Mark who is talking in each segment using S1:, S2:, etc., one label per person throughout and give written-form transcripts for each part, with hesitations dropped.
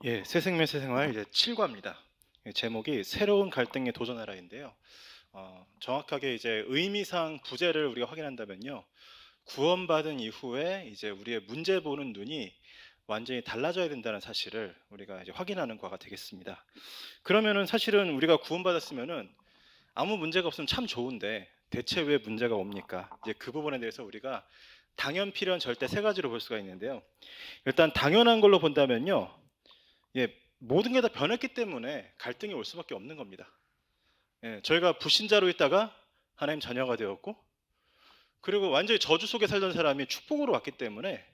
S1: 예, 새생명 새생활 이제 7과입니다. 제목이 새로운 갈등에 도전하라인데요. 정확하게 이제 의미상 부제를 우리가 확인한다면요. 구원받은 이후에 이제 우리의 문제 보는 눈이 완전히 달라져야 된다는 사실을 우리가 이제 확인하는 과가 되겠습니다. 그러면은 사실은 우리가 구원받았으면은 아무 문제가 없으면 참 좋은데 대체 왜 문제가 옵니까? 이제 그 부분에 대해서 우리가 당연, 필연, 절대 세 가지로 볼 수가 있는데요. 일단 당연한 걸로 본다면요. 예, 모든 게 다 변했기 때문에 갈등이 올 수밖에 없는 겁니다. 예, 저희가 불신자로 있다가 하나님 자녀가 되었고, 그리고 완전히 저주 속에 살던 사람이 축복으로 왔기 때문에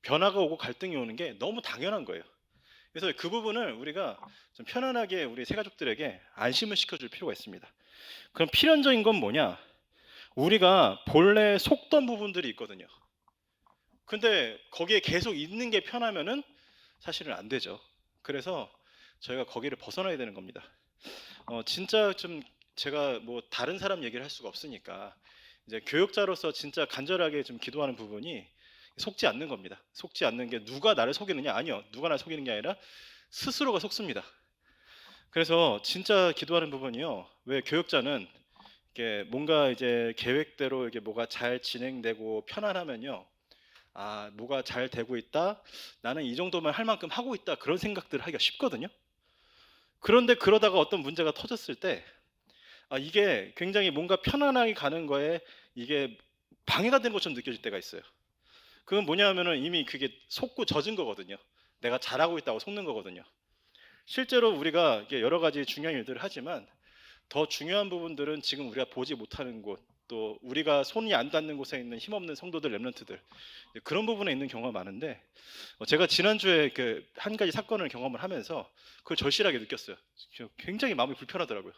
S1: 변화가 오고 갈등이 오는 게 너무 당연한 거예요. 그래서 그 부분을 우리가 좀 편안하게 우리 새가족들에게 안심을 시켜줄 필요가 있습니다. 그럼 필연적인 건 뭐냐? 우리가 본래 속던 부분들이 있거든요. 근데 거기에 계속 있는 게 편하면은 사실은 안 되죠. 그래서 저희가 거기를 벗어나야 되는 겁니다. 진짜 좀 제가 뭐 다른 사람 얘기를 할 수가 없으니까 이제 교육자로서 진짜 간절하게 좀 기도하는 부분이 속지 않는 겁니다. 속지 않는 게 누가 나를 속이느냐? 아니요. 누가 나를 속이는 게 아니라 스스로가 속습니다. 그래서 진짜 기도하는 부분이요. 왜 교육자는 이게 뭔가 이제 계획대로 이게 뭐가 잘 진행되고 편안하면요. 아, 뭐가 잘 되고 있다. 나는 이 정도면 할 만큼 하고 있다. 그런 생각들을 하기가 쉽거든요. 그런데 그러다가 어떤 문제가 터졌을 때 이게 굉장히 뭔가 편안하게 가는 거에 이게 방해가 되는 것처럼 느껴질 때가 있어요. 그건 뭐냐 하면은 이미 그게 속고 젖은 거거든요. 내가 잘하고 있다고 속는 거거든요. 실제로 우리가 이게 여러 가지 중요한 일들을 하지만 더 중요한 부분들은 지금 우리가 보지 못하는 곳, 또 우리가 손이 안 닿는 곳에 있는 힘없는 성도들, 렘넌트들, 그런 부분에 있는 경우가 많은데, 제가 지난주에 그 한 가지 사건을 경험을 하면서 그걸 절실하게 느꼈어요. 굉장히 마음이 불편하더라고요.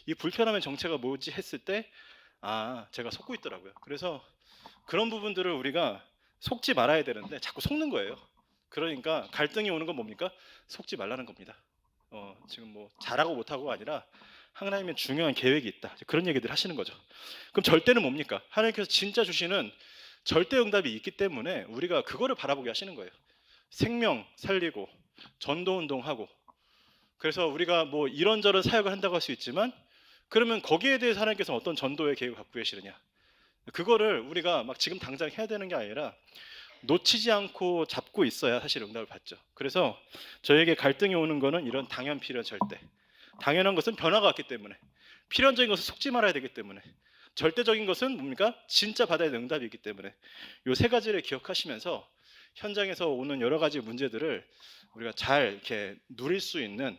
S1: 이 불편함의 정체가 뭐지 했을 때, 제가 속고 있더라고요. 그래서 그런 부분들을 우리가 속지 말아야 되는데 자꾸 속는 거예요. 그러니까 갈등이 오는 건 뭡니까? 속지 말라는 겁니다. 지금 뭐 잘하고 못하고가 아니라 하나님의 중요한 계획이 있다. 그런 얘기들 하시는 거죠. 그럼 절대는 뭡니까? 하나님께서 진짜 주시는 절대 응답이 있기 때문에 우리가 그거를 바라보게 하시는 거예요. 생명 살리고 전도 운동하고, 그래서 우리가 뭐 이런저런 사역을 한다고 할 수 있지만, 그러면 거기에 대해서 하나님께서 어떤 전도의 계획을 갖고 계시느냐, 그거를 우리가 막 지금 당장 해야 되는 게 아니라 놓치지 않고 잡고 있어야 사실 응답을 받죠. 그래서 저에게 갈등이 오는 거는 이런 당연, 필연, 절대. 당연한 것은 변화가 왔기 때문에, 필연적인 것은 속지 말아야 되기 때문에, 절대적인 것은 뭡니까? 진짜 받아야 되는 응답이 있기 때문에, 이 세 가지를 기억하시면서 현장에서 오는 여러 가지 문제들을 우리가 잘 이렇게 누릴 수 있는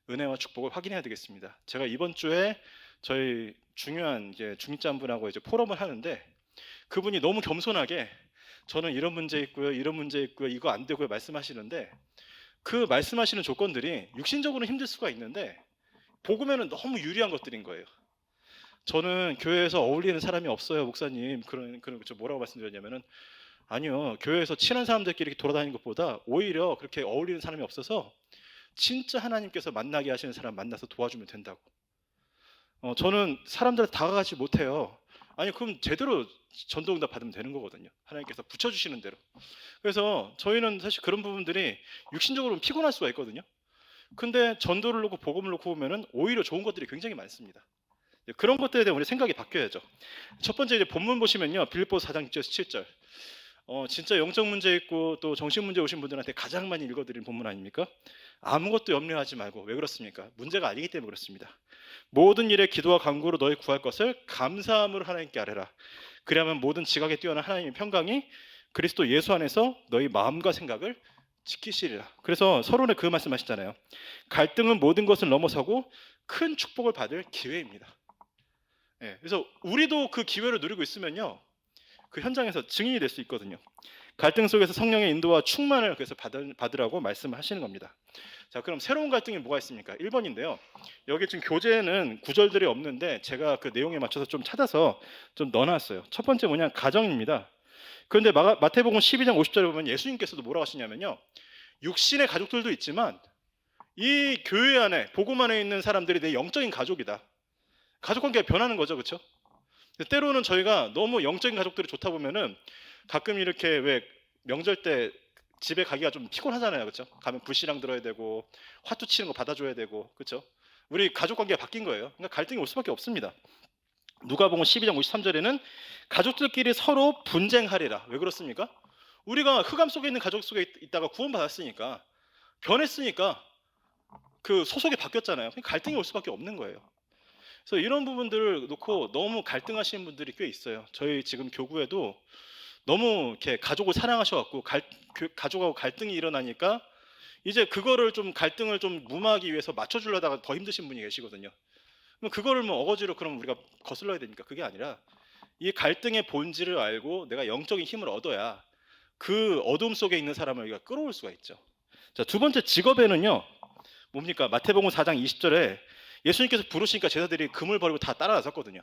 S1: 은혜와 축복을 확인해야 되겠습니다. 제가 이번 주에 저희 중요한 이제 중립자분하고 이제 포럼을 하는데, 그분이 너무 겸손하게 저는 이런 문제 있고요, 이런 문제 있고요, 이거 안 되고요 말씀하시는데, 그 말씀하시는 조건들이 육신적으로는 힘들 수가 있는데 복음에는 너무 유리한 것들인 거예요. 저는 교회에서 어울리는 사람이 없어요, 목사님. 그런 저 뭐라고 말씀드렸냐면은, 아니요, 교회에서 친한 사람들끼리 이렇게 돌아다니는 것보다 오히려 그렇게 어울리는 사람이 없어서 진짜 하나님께서 만나게 하시는 사람 만나서 도와주면 된다고. 저는 사람들한테 다가가지 못해요. 아니, 그럼 제대로 전도응답 받으면 되는 거거든요. 하나님께서 붙여주시는 대로. 그래서 저희는 사실 그런 부분들이 육신적으로 피곤할 수가 있거든요. 근데 전도를 놓고 복음을 놓고 보면은 오히려 좋은 것들이 굉장히 많습니다. 그런 것들에 대한 우리 생각이 바뀌어야죠. 첫 번째 이제 본문 보시면요, 빌립보서 4장 6절에서 7절. 진짜 영적 문제 있고 또 정신 문제 오신 분들한테 가장 많이 읽어드린 본문 아닙니까? 아무것도 염려하지 말고. 왜 그렇습니까? 문제가 아니기 때문에 그렇습니다. 모든 일에 기도와 간구로 너희 구할 것을 감사함으로 하나님께 아뢰라. 그리하면 모든 지각에 뛰어난 하나님의 평강이 그리스도 예수 안에서 너희 마음과 생각을 지키시리라. 그래서 서론에 그 말씀하시잖아요. 갈등은 모든 것을 넘어서고 큰 축복을 받을 기회입니다. 예, 그래서 우리도 그 기회를 누리고 있으면요, 그 현장에서 증인이 될 수 있거든요. 갈등 속에서 성령의 인도와 충만을 그래서 받으라고 말씀하시는 겁니다. 자, 그럼 새로운 갈등이 뭐가 있습니까? 1번인데요. 여기 지금 교재에는 구절들이 없는데 제가 그 내용에 맞춰서 좀 찾아서 좀 넣어놨어요. 첫 번째 뭐냐? 가정입니다. 그런데 마태복음 12장 50절에 보면 예수님께서도 뭐라고 하시냐면요, 육신의 가족들도 있지만 이 교회 안에, 복음 안에 있는 사람들이 내 영적인 가족이다. 가족 관계가 변하는 거죠, 그렇죠? 때로는 저희가 너무 영적인 가족들이 좋다 보면은 가끔 이렇게 왜 명절 때 집에 가기가 좀 피곤하잖아요, 그렇죠? 가면 불씨랑 들어야 되고 화투 치는 거 받아줘야 되고, 그렇죠? 우리 가족 관계가 바뀐 거예요. 그러니까 갈등이 올 수밖에 없습니다. 누가복음 12장 53절에는 가족들끼리 서로 분쟁하리라. 왜 그렇습니까? 우리가 흑암 속에 있는 가족 속에 있다가 구원받았으니까, 변했으니까 그 소속이 바뀌었잖아요. 그러니까 갈등이 올 수밖에 없는 거예요. 그래서 이런 부분들을 놓고 너무 갈등하시는 분들이 꽤 있어요. 저희 지금 교구에도 너무 이렇게 가족을 사랑하셔갖고 가족하고 갈등이 일어나니까 이제 그거를 좀 갈등을 좀 무마하기 위해서 맞춰주려다가 더 힘드신 분이 계시거든요. 그럼 그거를 뭐 어거지로 그럼 우리가 거슬러야 되니까, 그게 아니라 이 갈등의 본질을 알고 내가 영적인 힘을 얻어야 그 어둠 속에 있는 사람을 우리가 끌어올 수가 있죠. 자, 두 번째 직업에는요, 뭡니까? 마태복음 4장 20절에 예수님께서 부르시니까 제자들이 금을 버리고 다 따라 나섰거든요.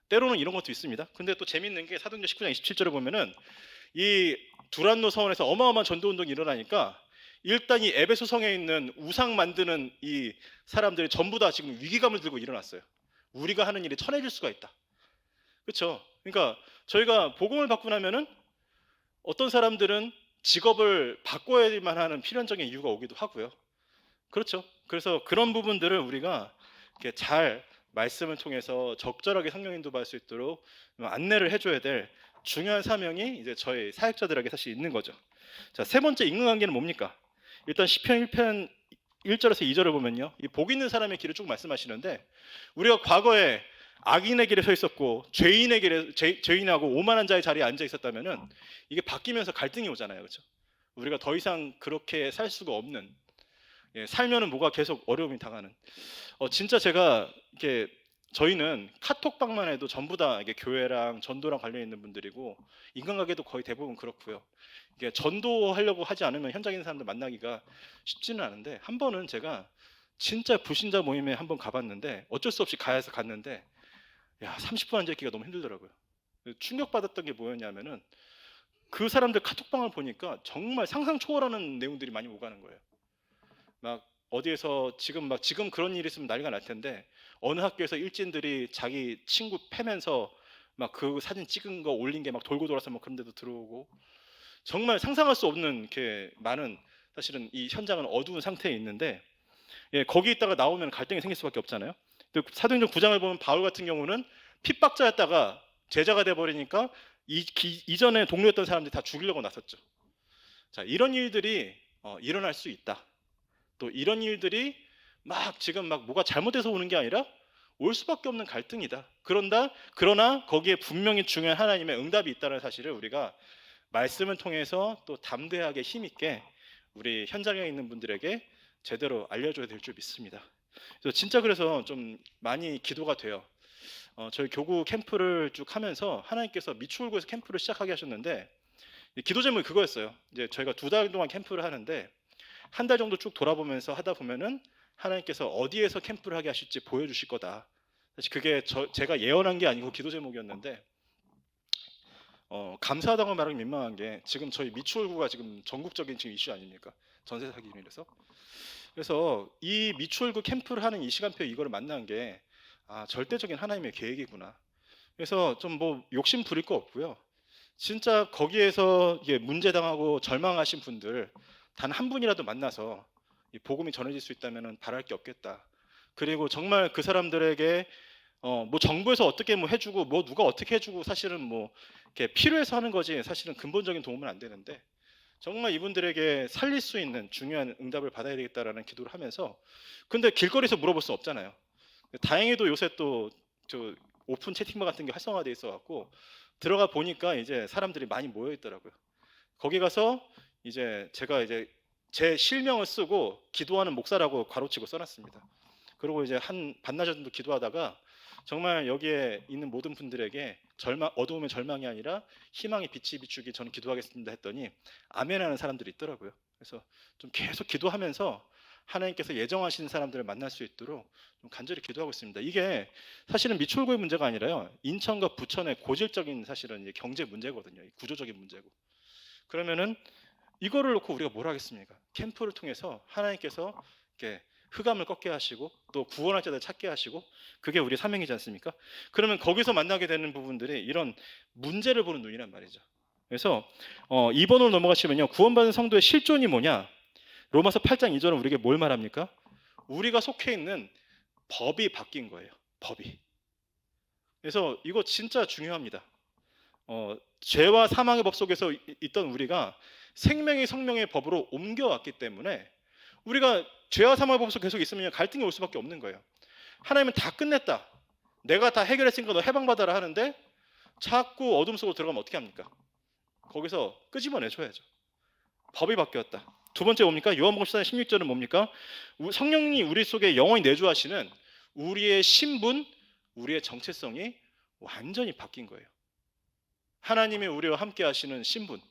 S1: 때로는 이런 것도 있습니다. 근데 또 재밌는 게 사도행전 19장 27절에 보면은 이 두란노 서원에서 어마어마한 전도 운동이 일어나니까 일단 이 에베소 성에 있는 우상 만드는 이 사람들이 전부 다 지금 위기감을 들고 일어났어요. 우리가 하는 일이 천해질 수가 있다. 그렇죠? 그러니까 저희가 복음을 받고 나면은 어떤 사람들은 직업을 바꿔야만 하는 필연적인 이유가 오기도 하고요. 그렇죠? 그래서 그런 부분들을 우리가 이렇게 잘 말씀을 통해서 적절하게 성령 인도받을 수 있도록 안내를 해줘야 될 중요한 사명이 이제 저희 사역자들에게 사실 있는 거죠. 자, 세 번째 인간관계는 뭡니까? 일단 시편 1편 1절에서 2절을 보면요, 이 복 있는 사람의 길을 쭉 말씀하시는데, 우리가 과거에 악인의 길에 서 있었고 죄인의 길에 죄인하고 오만한 자의 자리에 앉아 있었다면은 이게 바뀌면서 갈등이 오잖아요, 그렇죠? 우리가 더 이상 그렇게 살 수가 없는, 살면은 뭐가 계속 어려움이 당하는. 진짜 제가 이렇게 저희는 카톡방만 해도 전부 다 이게 교회랑 전도랑 관련 있는 분들이고 인간관계도 거의 대부분 그렇고요. 이게 전도하려고 하지 않으면 현장에 있는 사람들 만나기가 쉽지는 않은데, 한 번은 제가 진짜 불신자 모임에 한번 가봤는데 어쩔 수 없이 가야 해서 갔는데, 야, 30분 앉아 있기가 너무 힘들더라고요. 충격받았던 게 뭐였냐면은 그 사람들 카톡방을 보니까 정말 상상 초월하는 내용들이 많이 오가는 거예요. 막 어디에서 지금 그런 일이 있으면 난리가 날 텐데, 어느 학교에서 일진들이 자기 친구 패면서 막 그 사진 찍은 거 올린 게 막 돌고 돌아서 막 그런 데도 들어오고, 정말 상상할 수 없는 이렇게 많은, 사실은 이 현장은 어두운 상태에 있는데, 거기 있다가 나오면 갈등이 생길 수밖에 없잖아요. 사도행전 9장을 보면 바울 같은 경우는 핍박자였다가 제자가 돼 버리니까 이전에 동료였던 사람들이 다 죽이려고 나섰죠. 자, 이런 일들이 일어날 수 있다. 또 이런 일들이 지금 뭐가 잘못돼서 오는 게 아니라 올 수밖에 없는 갈등이다. 그러나 거기에 분명히 중요한 하나님의 응답이 있다는 사실을 우리가 말씀을 통해서 또 담대하게 힘있게 우리 현장에 있는 분들에게 제대로 알려줘야 될 줄 믿습니다. 그래서 좀 많이 기도가 돼요. 저희 교구 캠프를 쭉 하면서 하나님께서 미추홀구에서 캠프를 시작하게 하셨는데, 기도 제목이 그거였어요. 이제 저희가 2달 동안 캠프를 하는데 한 달 정도 쭉 돌아보면서 하다 보면은 하나님께서 어디에서 캠프를 하게 하실지 보여주실 거다. 사실 그게 제가 예언한 게 아니고 기도 제목이었는데, 감사하다고 말하기 민망한 게 지금 저희 미추홀구가 지금 전국적인 지금 이슈 아닙니까? 전세 사기 인해서. 그래서 이 미추홀구 캠프를 하는 이 시간표 이거를 만난 게 절대적인 하나님의 계획이구나. 그래서 좀 욕심 부릴 거 없고요. 진짜 거기에서 이게 문제당하고 절망하신 분들 단 한 분이라도 만나서 이 복음이 전해질 수 있다면 바랄 게 없겠다. 그리고 정말 그 사람들에게 정부에서 어떻게 해주고 누가 어떻게 해주고 사실은 이렇게 필요해서 하는 거지, 사실은 근본적인 도움은 안 되는데 정말 이분들에게 살릴 수 있는 중요한 응답을 받아야 되겠다라는 기도를 하면서, 근데 길거리에서 물어볼 수 없잖아요. 다행히도 요새 또 오픈 채팅방 같은 게 활성화돼 있어 갖고 들어가 보니까 이제 사람들이 많이 모여 있더라고요. 거기 가서 이제 제가 이제 제 실명을 쓰고 기도하는 목사라고 괄호치고 써놨습니다. 그리고 이제 한 반나절 정도 기도하다가 정말 여기에 있는 모든 분들에게 어두움의 절망이 아니라 희망의 빛이 비추기 저는 기도하겠습니다 했더니 아멘하는 사람들이 있더라고요. 그래서 좀 계속 기도하면서 하나님께서 예정하시는 사람들을 만날 수 있도록 좀 간절히 기도하고 있습니다. 이게 사실은 미추홀구의 문제가 아니라요, 인천과 부천의 고질적인 사실은 경제 문제거든요. 구조적인 문제고. 그러면은 이거를 놓고 우리가 뭘 하겠습니까? 캠프를 통해서 하나님께서 이렇게 흑암을 꺾게 하시고 또 구원할 자들 찾게 하시고, 그게 우리의 사명이지 않습니까? 그러면 거기서 만나게 되는 부분들이 이런 문제를 보는 눈이란 말이죠. 그래서 2번으로 넘어가시면요. 구원받은 성도의 실존이 뭐냐? 로마서 8장 2절은 우리에게 뭘 말합니까? 우리가 속해 있는 법이 바뀐 거예요. 법이. 그래서 이거 진짜 중요합니다. 죄와 사망의 법 속에서 있던 우리가 생명의 성령의 법으로 옮겨왔기 때문에 우리가 죄와 사망의 법 속에 계속 있으면 갈등이 올 수밖에 없는 거예요. 하나님은 다 끝냈다. 내가 다 해결했으니까 너 해방받아라 하는데 자꾸 어둠 속으로 들어가면 어떻게 합니까? 거기서 끄집어내줘야죠. 법이 바뀌었다. 두 번째 뭡니까? 요한복음 14장 16절은 뭡니까? 성령이 우리 속에 영원히 내주하시는 우리의 신분, 우리의 정체성이 완전히 바뀐 거예요. 하나님이 우리와 함께 하시는 신분.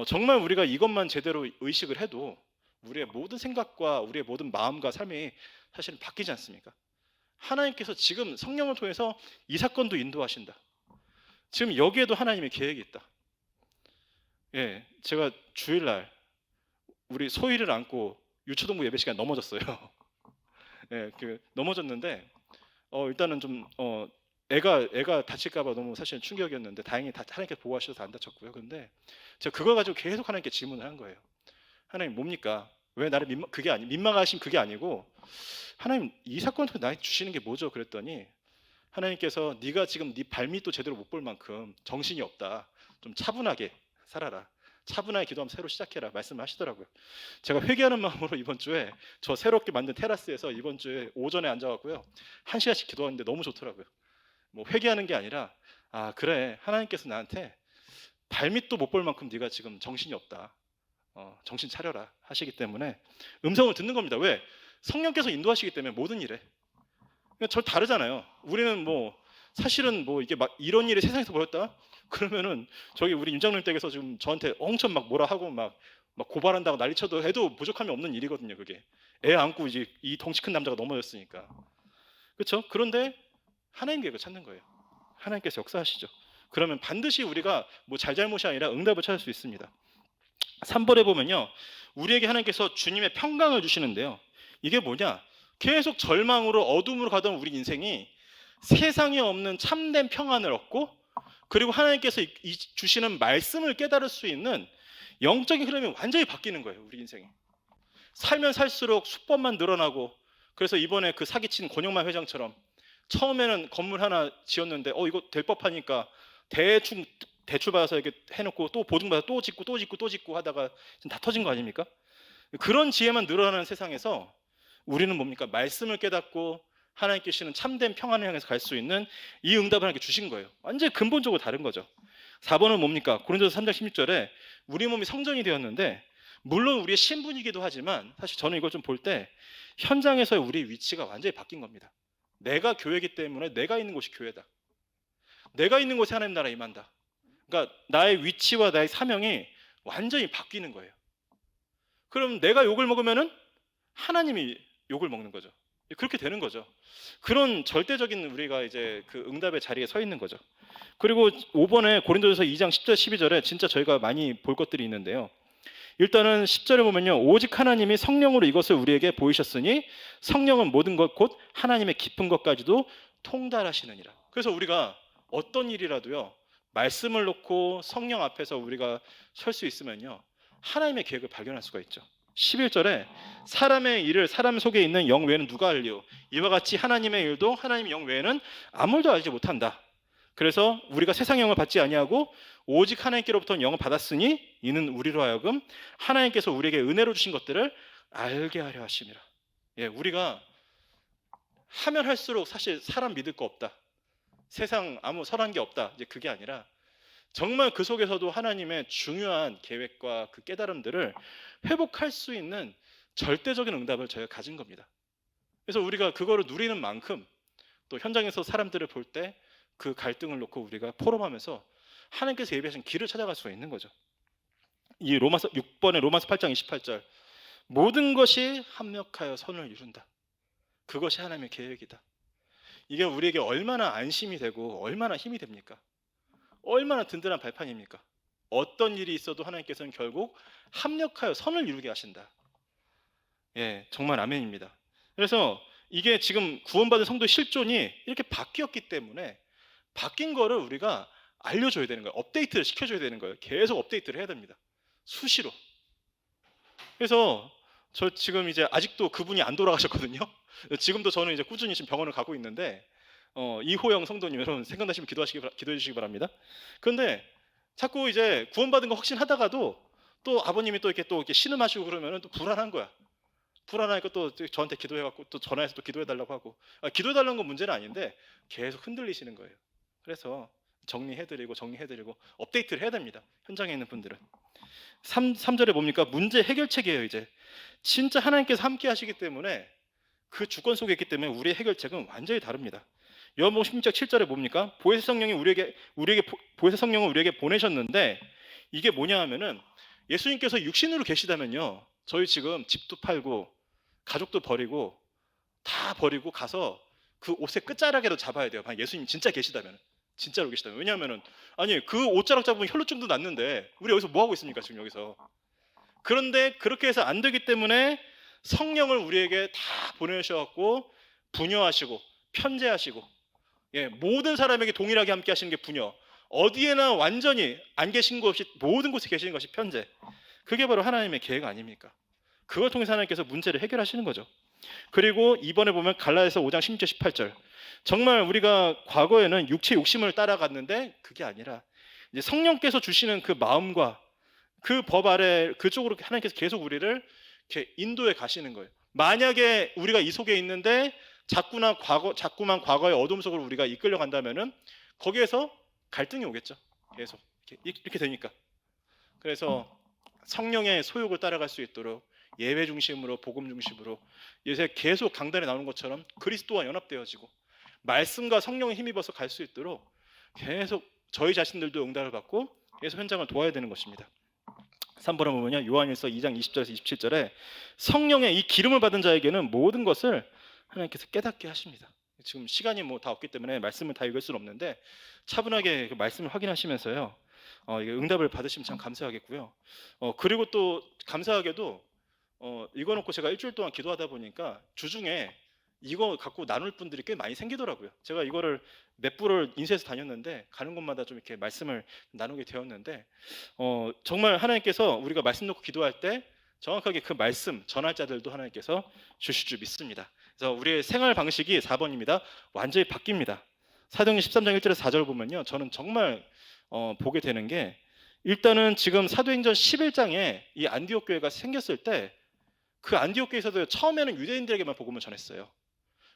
S1: 정말 우리가 이것만 제대로 의식을 해도 우리의 모든 생각과 우리의 모든 마음과 삶이 사실은 바뀌지 않습니까? 하나님께서 지금 성령을 통해서 이 사건도 인도하신다. 지금 여기에도 하나님의 계획이 있다. 예, 제가 주일날 우리 소희를 안고 유초동부 예배 시간 넘어졌어요. 예, 넘어졌는데 일단은 좀 애가 다칠까봐 너무 사실 충격이었는데 다행히 하나님께서 보호하셔서 안 다쳤고요. 근데 제가 그걸 가지고 계속 하나님께 질문을 한 거예요. 하나님 뭡니까? 왜 나를 민망하신 그게 아니고 하나님 이 사건을 통해 나에게 주시는 게 뭐죠? 그랬더니 하나님께서 네가 지금 네 발밑도 제대로 못 볼 만큼 정신이 없다. 좀 차분하게 살아라. 차분하게 기도하면 새로 시작해라 말씀을 하시더라고요. 제가 회개하는 마음으로 이번 주에 저 새롭게 만든 테라스에서 이번 주에 오전에 앉아갖고요 1시간씩 기도하는데 너무 좋더라고요. 뭐 회개하는 게 아니라 그래 하나님께서 나한테 발밑도 못 볼 만큼 네가 지금 정신이 없다. 정신 차려라 하시기 때문에 음성을 듣는 겁니다. 왜? 성령께서 인도하시기 때문에 모든 일에. 그러니까 저 다르잖아요. 우리는 뭐 사실은 뭐 이게 막 이런 일이 세상에서 벌였다? 그러면은 저기 우리 윤장님 댁에서 지금 저한테 엄청 막 뭐라 하고 막 고발한다고 난리쳐도 해도 부족함이 없는 일이거든요. 그게 애 안고 이제 이 덩치 큰 남자가 넘어졌으니까. 그렇죠? 그런데 하나님 계획을 찾는 거예요. 하나님께서 역사하시죠. 그러면 반드시 우리가 뭐 잘잘못이 아니라 응답을 찾을 수 있습니다. 3번에 보면요. 우리에게 하나님께서 주님의 평강을 주시는데요. 이게 뭐냐? 계속 절망으로 어둠으로 가던 우리 인생이 세상에 없는 참된 평안을 얻고 그리고 하나님께서 주시는 말씀을 깨달을 수 있는 영적인 흐름이 완전히 바뀌는 거예요. 우리 인생이. 살면 살수록 수법만 늘어나고 그래서 이번에 그 사기친 권영만 회장처럼 처음에는 건물 하나 지었는데 이거 될 법하니까 대충 대출 받아서 이렇게 해놓고 또 보증받아 또 짓고 하다가 지금 다 터진 거 아닙니까? 그런 지혜만 늘어나는 세상에서 우리는 뭡니까? 말씀을 깨닫고 하나님께 주시는 참된 평안을 향해서 갈 수 있는 이 응답을 하나님께 주신 거예요. 완전히 근본적으로 다른 거죠. 4번은 뭡니까? 고린도서 3장 16절에 우리 몸이 성전이 되었는데 물론 우리의 신분이기도 하지만 사실 저는 이걸 좀 볼 때 현장에서의 우리 위치가 완전히 바뀐 겁니다. 내가 교회이기 때문에 내가 있는 곳이 교회다. 내가 있는 곳에 하나님 나라 임한다. 그러니까 나의 위치와 나의 사명이 완전히 바뀌는 거예요. 그럼 내가 욕을 먹으면은 하나님이 욕을 먹는 거죠. 그렇게 되는 거죠. 그런 절대적인 우리가 이제 그 응답의 자리에 서 있는 거죠. 그리고 5번에 고린도전서 2장 10절 12절에 진짜 저희가 많이 볼 것들이 있는데요. 일단은 10절에 보면요. 오직 하나님이 성령으로 이것을 우리에게 보이셨으니 성령은 모든 것 곧 하나님의 깊은 것까지도 통달하시느니라. 그래서 우리가 어떤 일이라도요. 말씀을 놓고 성령 앞에서 우리가 설 수 있으면요. 하나님의 계획을 발견할 수가 있죠. 11절에 사람의 일을 사람 속에 있는 영 외에는 누가 알리요? 이와 같이 하나님의 일도 하나님의 영 외에는 아무도 알지 못한다. 그래서 우리가 세상 영을 받지 아니하고 오직 하나님께로부터 영을 받았으니 이는 우리로 하여금 하나님께서 우리에게 은혜로 주신 것들을 알게 하려 하심이라. 예, 우리가 하면 할수록 사실 사람 믿을 거 없다. 세상 아무 설한 게 없다. 이제 그게 아니라 정말 그 속에서도 하나님의 중요한 계획과 그 깨달음들을 회복할 수 있는 절대적인 응답을 저희가 가진 겁니다. 그래서 우리가 그거를 누리는 만큼 또 현장에서 사람들을 볼 때 그 갈등을 놓고 우리가 포럼하면서 하나님께서 예비하신 길을 찾아갈 수가 있는 거죠. 이 로마서 6번의 로마서 8장 28절 모든 것이 합력하여 선을 이룬다. 그것이 하나님의 계획이다. 이게 우리에게 얼마나 안심이 되고 얼마나 힘이 됩니까? 얼마나 든든한 발판입니까? 어떤 일이 있어도 하나님께서는 결국 합력하여 선을 이루게 하신다. 예, 정말 아멘입니다. 그래서 이게 지금 구원받은 성도의 실존이 이렇게 바뀌었기 때문에 바뀐 거를 우리가 알려줘야 되는 거예요. 업데이트를 시켜줘야 되는 거예요. 계속 업데이트를 해야 됩니다. 수시로. 그래서 저 지금 이제 아직도 그분이 안 돌아가셨거든요. 지금도 저는 이제 꾸준히 지금 병원을 가고 있는데 이호영 성도님 여러분 생각나시면 기도해 주시기 바랍니다. 그런데 자꾸 이제 구원받은 거 확신하다가도 또 아버님이 또 이렇게 신음하시고 그러면은 또 불안한 거야. 불안하니까 또 저한테 기도해갖고 또 전화해서 또 기도해달라고 하고 기도해달라는 건 문제는 아닌데 계속 흔들리시는 거예요. 그래서 정리해드리고 업데이트를 해야 됩니다. 현장에 있는 분들은 3절에 뭡니까? 문제 해결책이에요. 이제 진짜 하나님께서 함께 하시기 때문에 그 주권 속에 있기 때문에 우리의 해결책은 완전히 다릅니다. 요한복음 16장 7절에 뭡니까? 보혜사 성령이 보혜사 성령을 우리에게 보내셨는데 이게 뭐냐 하면은 예수님께서 육신으로 계시다면요. 저희 지금 집도 팔고 가족도 버리고 다 버리고 가서 그 옷의 끝자락에도 잡아야 돼요. 만약 예수님 진짜 계시다면, 진짜로 계시다면. 왜냐하면은 아니 그 옷자락 잡으면 혈루증도 났는데 우리 여기서 뭐 하고 있습니까? 지금 여기서. 그런데 그렇게 해서 안 되기 때문에 성령을 우리에게 다 보내셔갖고 분여하시고 편재하시고 모든 사람에게 동일하게 함께 하시는 게 분여. 어디에나 완전히 안 계신 것 없이 모든 곳에 계시는 것이 편재. 그게 바로 하나님의 계획 아닙니까? 그걸 통해서 하나님께서 문제를 해결하시는 거죠. 그리고 이번에 보면 갈라디아서 5장 16절 18절. 정말 우리가 과거에는 육체 욕심을 따라갔는데 그게 아니라 이제 성령께서 주시는 그 마음과 그 법 아래 그쪽으로 하나님께서 계속 우리를 이렇게 인도해 가시는 거예요. 만약에 우리가 이 속에 있는데 자꾸만 과거의 어둠 속으로 우리가 이끌려 간다면은 거기에서 갈등이 오겠죠. 계속 이렇게 되니까. 그래서 성령의 소욕을 따라갈 수 있도록 예배 중심으로 복음 중심으로 요새 계속 강단에 나오는 것처럼 그리스도와 연합되어지고 말씀과 성령에 힘입어서 갈 수 있도록 계속 저희 자신들도 응답을 받고 계속 현장을 도와야 되는 것입니다. 3번에 보면요. 요한일서 2장 20절에서 27절에 성령의 이 기름을 받은 자에게는 모든 것을 하나님께서 깨닫게 하십니다. 지금 시간이 뭐 다 없기 때문에 말씀을 다 읽을 수는 없는데 차분하게 그 말씀을 확인하시면서요. 응답을 받으시면 참 감사하겠고요. 그리고 또 감사하게도 이거 놓고 제가 일주일 동안 기도하다 보니까 주중에 이거 갖고 나눌 분들이 꽤 많이 생기더라고요. 제가 이거를 몇 부를 인쇄해서 다녔는데 가는 곳마다 좀 이렇게 말씀을 나누게 되었는데 정말 하나님께서 우리가 말씀 놓고 기도할 때 정확하게 그 말씀 전할 자들도 하나님께서 주실 줄 믿습니다. 그래서 우리의 생활 방식이 4번입니다. 완전히 바뀝니다. 사도행전 13장 1절에서 4절 보면요. 저는 정말 보게 되는 게 일단은 지금 사도행전 11장에 이 안디옥 교회가 생겼을 때 그 안디옥 교회에서도 처음에는 유대인들에게만 복음을 전했어요.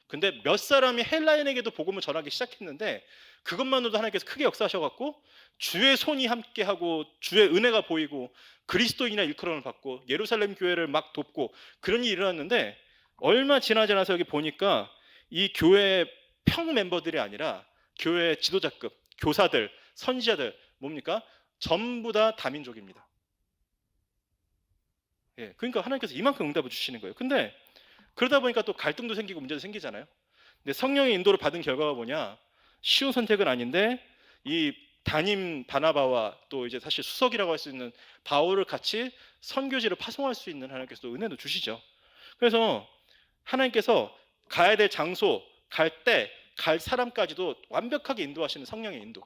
S1: 근데 몇 사람이 헬라인에게도 복음을 전하기 시작했는데 그것만으로도 하나님께서 크게 역사하셔갖고 주의 손이 함께하고 주의 은혜가 보이고 그리스도인이나 일컬음을 받고 예루살렘 교회를 막 돕고 그런 일이 일어났는데 얼마 지나지 않아서 여기 보니까 이 교회 평 멤버들이 아니라 교회 지도자급, 교사들, 선지자들 뭡니까? 전부 다 다민족입니다. 그러니까 하나님께서 이만큼 응답을 주시는 거예요. 근데 그러다 보니까 또 갈등도 생기고 문제도 생기잖아요. 근데 성령의 인도를 받은 결과가 뭐냐? 쉬운 선택은 아닌데 이 담임 바나바와 또 이제 사실 수석이라고 할 수 있는 바울을 같이 선교지를 파송할 수 있는 하나님께서 은혜도 주시죠. 그래서 하나님께서 가야 될 장소, 갈 때, 갈 사람까지도 완벽하게 인도하시는 성령의 인도.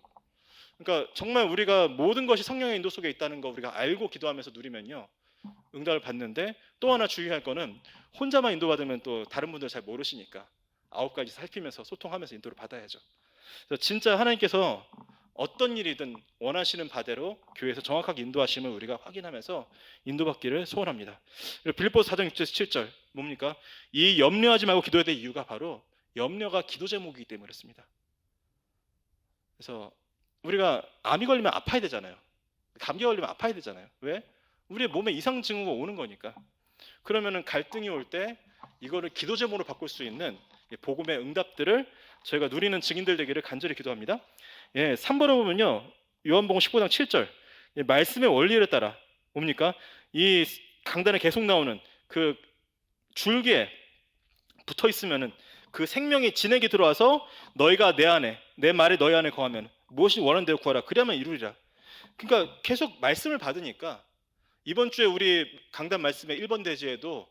S1: 그러니까 정말 우리가 모든 것이 성령의 인도 속에 있다는 거 우리가 알고 기도하면서 누리면요. 응답을 받는데 또 하나 주의할 거는 혼자만 인도받으면 또 다른 분들 잘 모르시니까 9가지 살피면서 소통하면서 인도를 받아야죠. 그래서 진짜 하나님께서 어떤 일이든 원하시는 바대로 교회에서 정확하게 인도하심을 우리가 확인하면서 인도받기를 소원합니다. 그리고 빌립보서 4장 6절에서 7절 뭡니까? 이 염려하지 말고 기도해야 될 이유가 바로 염려가 기도 제목이기 때문에 그렇습니다. 그래서 우리가 암이 걸리면 아파야 되잖아요. 감기 걸리면 아파야 되잖아요. 왜? 우리의 몸에 이상 증후가 오는 거니까. 그러면은 갈등이 올 때 이거를 기도 제목으로 바꿀 수 있는 복음의 응답들을 저희가 누리는 증인들 되기를 간절히 기도합니다. 3번에 보면요. 요한복음 15장 7절 말씀의 원리를 따라 뭡니까? 이 강단에 계속 나오는 그 줄기에 붙어 있으면은 그 생명이 진액이 들어와서 너희가 내 안에 내 말이 너희 안에 거하면 무엇이 원하는 대로 구하라 그리하면 이루리라. 그러니까 계속 말씀을 받으니까 이번 주에 우리 강단 말씀의 1번 대지에도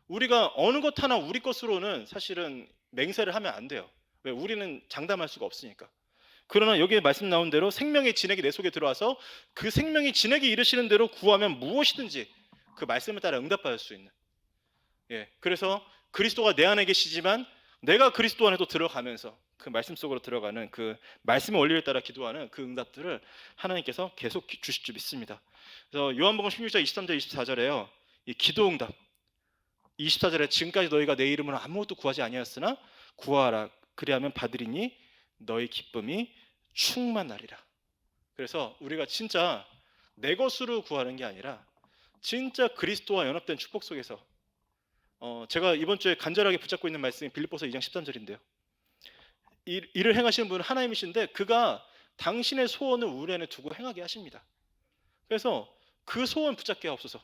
S1: 우리가 어느 것 하나 우리 것으로는 사실은 맹세를 하면 안 돼요. 왜? 우리는 장담할 수가 없으니까. 그러나 여기에 말씀 나온 대로 생명의 진액이 내 속에 들어와서 그 생명이 진액이 이르시는 대로 구하면 무엇이든지 그 말씀을 따라 응답받을 수 있는. 그래서 그리스도가 내 안에 계시지만 내가 그리스도 안에 또 들어가면서 그 말씀 속으로 들어가는 그 말씀의 원리를 따라 기도하는 그 응답들을 하나님께서 계속 주실 줄 믿습니다. 그래서 요한복음 16장 23절 24절에요. 이 기도 응답 24절에 지금까지 너희가 내 이름으로 아무것도 구하지 아니하였으나 구하라 그리하면 받으리니 너희 기쁨이 충만하리라. 그래서 우리가 진짜 내 것으로 구하는 게 아니라 진짜 그리스도와 연합된 축복 속에서 제가 이번 주에 간절하게 붙잡고 있는 말씀이 빌립보서 2장 13절인데요. 이를 행하시는 분은 하나님이신데 그가 당신의 소원을 우리 안에 두고 행하게 하십니다. 그래서 그 소원 붙잡게 하옵소서.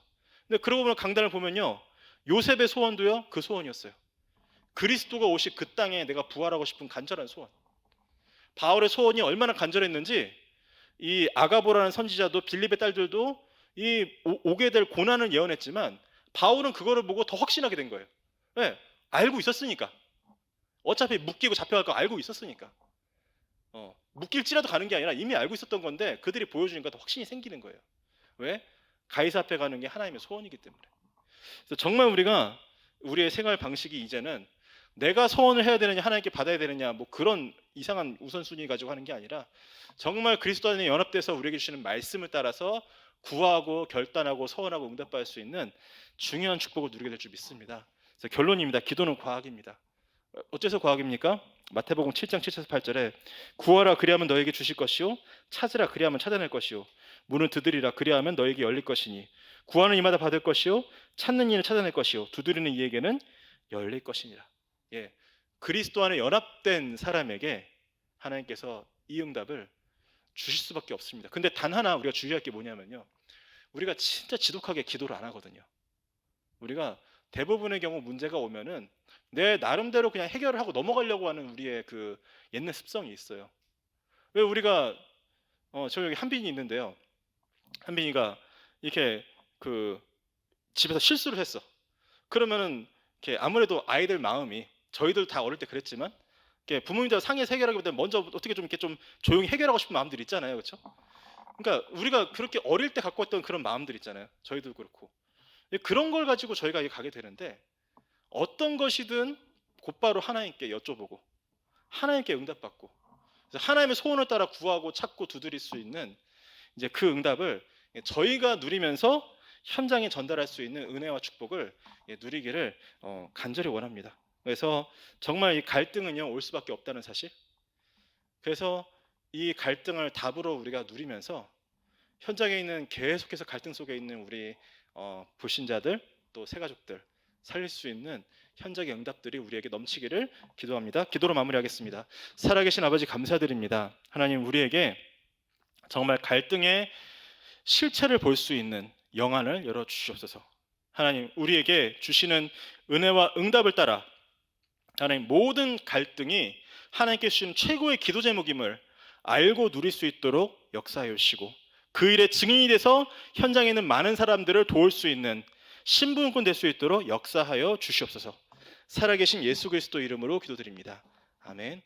S1: 근데 그러고 보면 강단을 보면요. 요셉의 소원도요. 그 소원이었어요. 그리스도가 오실 그 땅에 내가 부활하고 싶은 간절한 소원. 바울의 소원이 얼마나 간절했는지 이 아가보라는 선지자도 빌립의 딸들도 이 오게 될 고난을 예언했지만 바울은 그거를 보고 더 확신하게 된 거예요. 왜? 알고 있었으니까. 어차피 묶이고 잡혀갈 거 알고 있었으니까. 묶일지라도 가는 게 아니라 이미 알고 있었던 건데 그들이 보여주니까 더 확신이 생기는 거예요. 왜? 가이사 앞에 가는 게 하나님의 소원이기 때문에. 그래서 정말 우리가 우리의 생활 방식이 이제는 내가 소원을 해야 되느냐 하나님께 받아야 되느냐 뭐 그런 이상한 우선순위 가지고 하는 게 아니라 정말 그리스도 안에 연합돼서 우리에게 주시는 말씀을 따라서 구하고 결단하고 소원하고 응답받을 수 있는 중요한 축복을 누리게 될 줄 믿습니다. 그래서 결론입니다. 기도는 과학입니다. 어째서 과학입니까? 마태복음 7장 7절에서 8절에 구하라 그리하면 너에게 주실 것이요 찾으라 그리하면 찾아낼 것이요 문을 두드리라 그리하면 너에게 열릴 것이니 구하는 이마다 받을 것이요 찾는 이는 찾아낼 것이요 두드리는 이에게는 열릴 것이니라. 그리스도 안에 연합된 사람에게 하나님께서 이 응답을 주실 수밖에 없습니다. 근데 단 하나 우리가 주의할 게 뭐냐면요. 우리가 진짜 지독하게 기도를 안 하거든요. 우리가 대부분의 경우 문제가 오면은 내 나름대로 그냥 해결을 하고 넘어가려고 하는 우리의 그 옛날 습성이 있어요. 왜 우리가 저 여기 한빈이 있는데요. 한빈이가 이렇게 그 집에서 실수를 했어. 그러면은 이렇게 아무래도 아이들 마음이 저희들 다 어릴 때 그랬지만 부모님들 상의해서 해결하기보다는 먼저 어떻게 좀 이렇게 좀 조용히 해결하고 싶은 마음들이 있잖아요, 그렇죠? 그러니까 우리가 그렇게 어릴 때 갖고 왔던 그런 마음들 있잖아요. 저희도 그렇고 그런 걸 가지고 저희가 가게 되는데 어떤 것이든 곧바로 하나님께 여쭤보고 하나님께 응답받고 그래서 하나님의 소원을 따라 구하고 찾고 두드릴 수 있는 이제 그 응답을 저희가 누리면서 현장에 전달할 수 있는 은혜와 축복을 누리기를 간절히 원합니다. 그래서 정말 이 갈등은요 올 수밖에 없다는 사실. 그래서 이 갈등을 답으로 우리가 누리면서 현장에 있는 계속해서 갈등 속에 있는 우리 불신자들 또 새가족들 살릴 수 있는 현장의 응답들이 우리에게 넘치기를 기도합니다. 기도로 마무리하겠습니다. 살아계신 아버지 감사드립니다. 하나님 우리에게 정말 갈등의 실체를 볼 수 있는 영안을 열어주시옵소서. 하나님 우리에게 주시는 은혜와 응답을 따라 하나님 모든 갈등이 하나님께 주신 최고의 기도 제목임을 알고 누릴 수 있도록 역사해 주시고 그 일의 증인이 돼서 현장에 있는 많은 사람들을 도울 수 있는 신분권 될 수 있도록 역사하여 주시옵소서. 살아계신 예수 그리스도 이름으로 기도드립니다. 아멘.